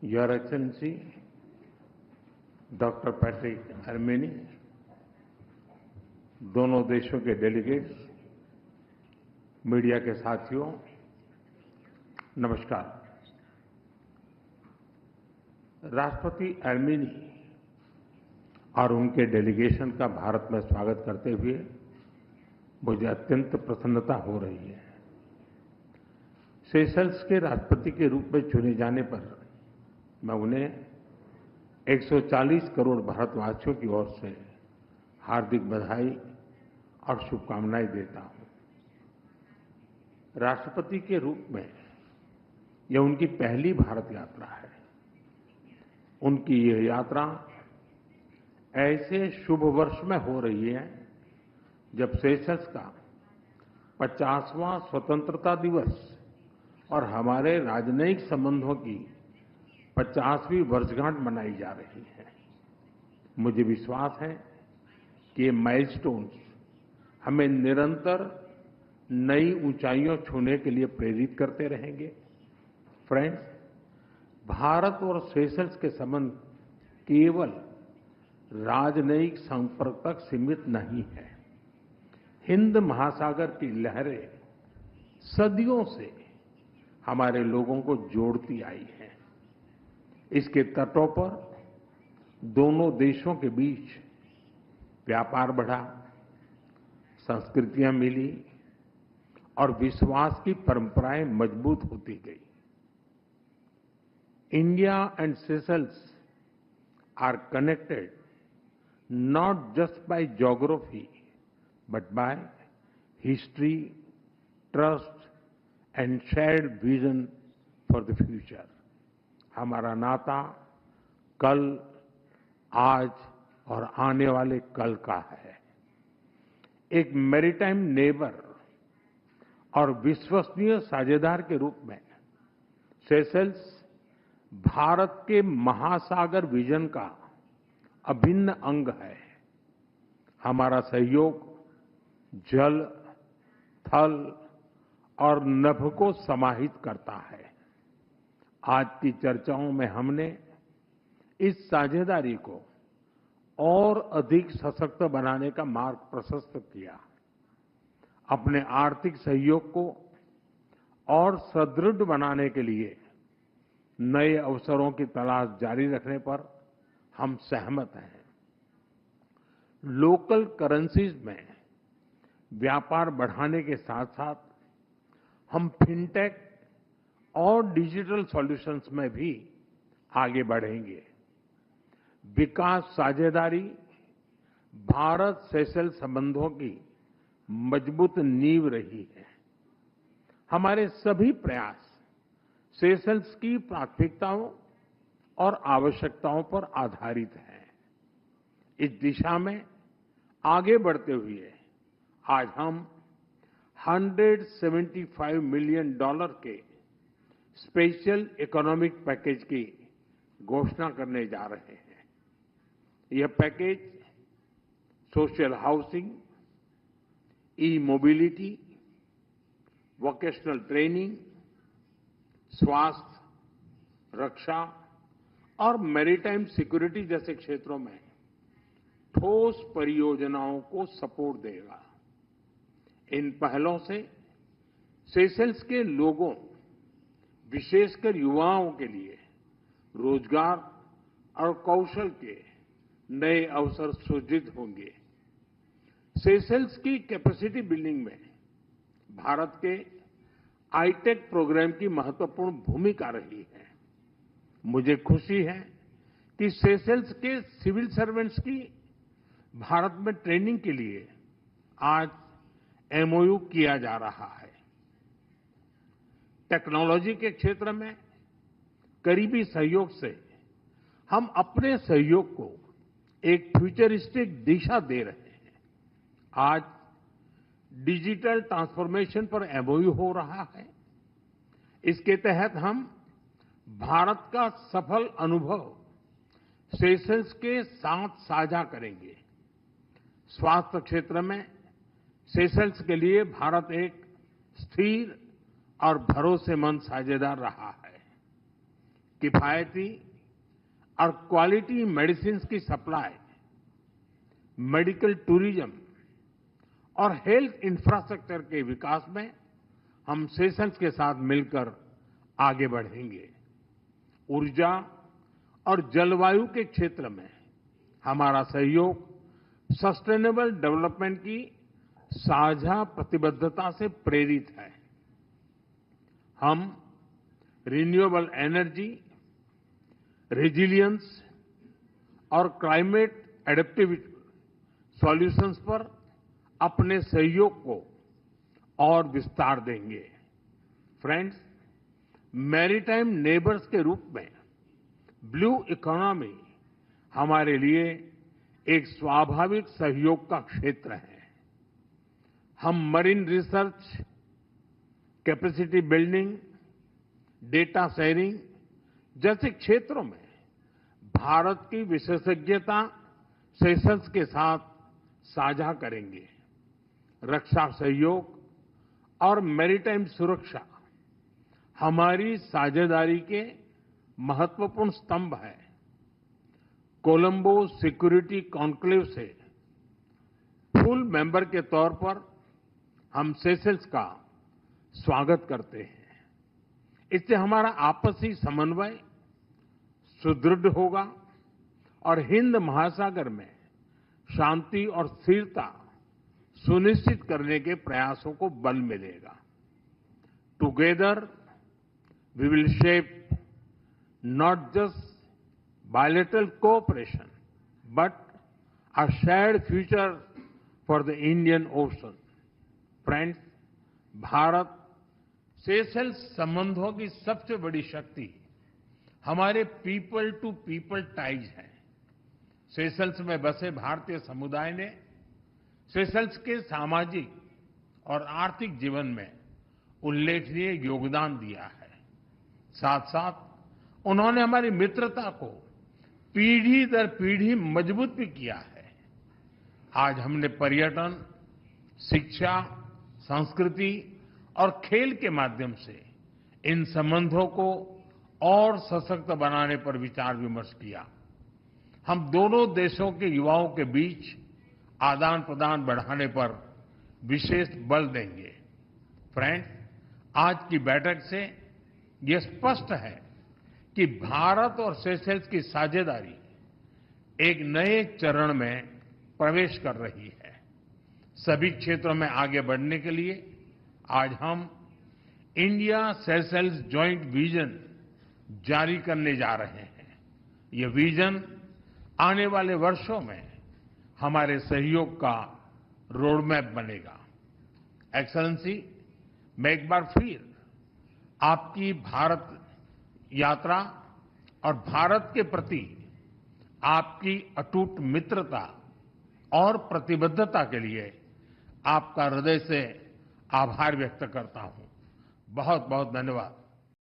Your Excellency, doctor Patrick हेरमेनी, दोनों देशों के डेलीगेट्स, मीडिया के साथियों, नमस्कार। राष्ट्रपति हेरमेनी और उनके डेलीगेशन का भारत में स्वागत करते हुए मुझे अत्यंत प्रसन्नता हो रही है। सेशल्स के राष्ट्रपति के रूप में चुने जाने पर मैं उन्हें 140 करोड़ भारतवासियों की ओर से हार्दिक बधाई और शुभकामनाएं देता हूं। राष्ट्रपति के रूप में यह उनकी पहली भारत यात्रा है। उनकी यह यात्रा ऐसे शुभ वर्ष में हो रही है जब सेशल्स का 50वां स्वतंत्रता दिवस और हमारे राजनयिक संबंधों की 50वीं वर्षगांठ मनाई जा रही है। मुझे विश्वास है कि ये माइलस्टोन्स हमें निरंतर नई ऊंचाइयों छूने के लिए प्रेरित करते रहेंगे। फ्रेंड्स, भारत और सेशल्स के संबंध केवल राजनयिक संपर्क तक सीमित नहीं है। हिंद महासागर की लहरें सदियों से हमारे लोगों को जोड़ती आई हैं। इसके तटों पर दोनों देशों के बीच व्यापार बढ़ा, संस्कृतियां मिली और विश्वास की परंपराएं मजबूत होती गई। India and Seychelles are connected not just by geography but by history, trust and shared vision for the future. हमारा नाता कल, आज और आने वाले कल का है। एक मैरीटाइम नेबर और विश्वसनीय साझेदार के रूप में सेशल्स भारत के महासागर विजन का अभिन्न अंग है। हमारा सहयोग जल, थल और नभ को समाहित करता है। आज की चर्चाओं में हमने इस साझेदारी को और अधिक सशक्त बनाने का मार्ग प्रशस्त किया। अपने आर्थिक सहयोग को और सुदृढ़ बनाने के लिए नए अवसरों की तलाश जारी रखने पर हम सहमत हैं। लोकल करेंसीज में व्यापार बढ़ाने के साथ साथ हम फिनटेक और डिजिटल सॉल्यूशंस में भी आगे बढ़ेंगे। विकास साझेदारी भारत सेशल संबंधों की मजबूत नींव रही है। हमारे सभी प्रयास सेशल्स की प्राथमिकताओं और आवश्यकताओं पर आधारित हैं। इस दिशा में आगे बढ़ते हुए आज हम $175 मिलियन के स्पेशल इकोनॉमिक पैकेज की घोषणा करने जा रहे हैं। यह पैकेज सोशल हाउसिंग, ई मोबिलिटी, वोकेशनल ट्रेनिंग, स्वास्थ्य, रक्षा और मैरीटाइम सिक्योरिटी जैसे क्षेत्रों में ठोस परियोजनाओं को सपोर्ट देगा। इन पहलों से सेशल्स के लोगों, विशेषकर युवाओं के लिए रोजगार और कौशल के नए अवसर सृजित होंगे। सेशल्स की कैपेसिटी बिल्डिंग में भारत के आईटेक प्रोग्राम की महत्वपूर्ण भूमिका रही है। मुझे खुशी है कि सेशल्स के सिविल सर्वेंट्स की भारत में ट्रेनिंग के लिए आज एमओयू किया जा रहा है। टेक्नोलॉजी के क्षेत्र में करीबी सहयोग से हम अपने सहयोग को एक फ्यूचरिस्टिक दिशा दे रहे हैं। आज डिजिटल ट्रांसफॉर्मेशन पर एमओयू हो रहा है। इसके तहत हम भारत का सफल अनुभव सेशल्स के साथ साझा करेंगे। स्वास्थ्य क्षेत्र में सेशल्स के लिए भारत एक स्थिर और भरोसेमंद साझेदार रहा है। किफायती और क्वालिटी मेडिसिन की सप्लाई, मेडिकल टूरिज्म और हेल्थ इंफ्रास्ट्रक्चर के विकास में हम सेशल्स के साथ मिलकर आगे बढ़ेंगे। ऊर्जा और जलवायु के क्षेत्र में हमारा सहयोग सस्टेनेबल डेवलपमेंट की साझा प्रतिबद्धता से प्रेरित है। हम रिन्यूएबल एनर्जी, रेजिलियंस और क्लाइमेट एडेप्टिविटी सॉल्यूशंस पर अपने सहयोग को और विस्तार देंगे। फ्रेंड्स, मैरीटाइम नेबर्स के रूप में ब्लू इकोनॉमी हमारे लिए एक स्वाभाविक सहयोग का क्षेत्र है। हम marine research, capacity building, data sharing जैसे क्षेत्रों में भारत की विशेषज्ञता सेशल्स के साथ साझा करेंगे। रक्षा सहयोग और मैरीटाइम सुरक्षा हमारी साझेदारी के महत्वपूर्ण स्तंभ है। कोलंबो सिक्योरिटी कॉन्क्लेव से फुल मेंबर के तौर पर हम सेशल्स का स्वागत करते हैं। इससे हमारा आपसी समन्वय सुदृढ़ होगा और हिंद महासागर में शांति और स्थिरता सुनिश्चित करने के प्रयासों को बल मिलेगा। Together we will shape not just bilateral cooperation, but a shared future for the Indian Ocean. Friends, Bharat Seychelles संबंधों की सबसे बड़ी शक्ति हमारे पीपल टू पीपल टाइज है। सेशल्स में बसे भारतीय समुदाय ने सेशल्स के सामाजिक और आर्थिक जीवन में उल्लेखनीय योगदान दिया है। साथ साथ उन्होंने हमारी मित्रता को पीढ़ी दर पीढ़ी मजबूत भी किया है। आज हमने पर्यटन, शिक्षा, संस्कृति और खेल के माध्यम से इन संबंधों को और सशक्त बनाने पर विचार विमर्श किया। हम दोनों देशों के युवाओं के बीच आदान प्रदान बढ़ाने पर विशेष बल देंगे। फ्रेंड्स, आज की बैठक से ये स्पष्ट है कि भारत और सेशल्स की साझेदारी एक नए चरण में प्रवेश कर रही है। सभी क्षेत्रों में आगे बढ़ने के लिए आज हम इंडिया सेशल्स जॉइंट विजन जारी करने जा रहे हैं। ये विजन आने वाले वर्षों में हमारे सहयोग का रोडमैप बनेगा। एक्सेलेंसी, मैं एक बार फिर आपकी भारत यात्रा और भारत के प्रति आपकी अटूट मित्रता और प्रतिबद्धता के लिए आपका हृदय से आभार व्यक्त करता हूं। बहुत बहुत धन्यवाद।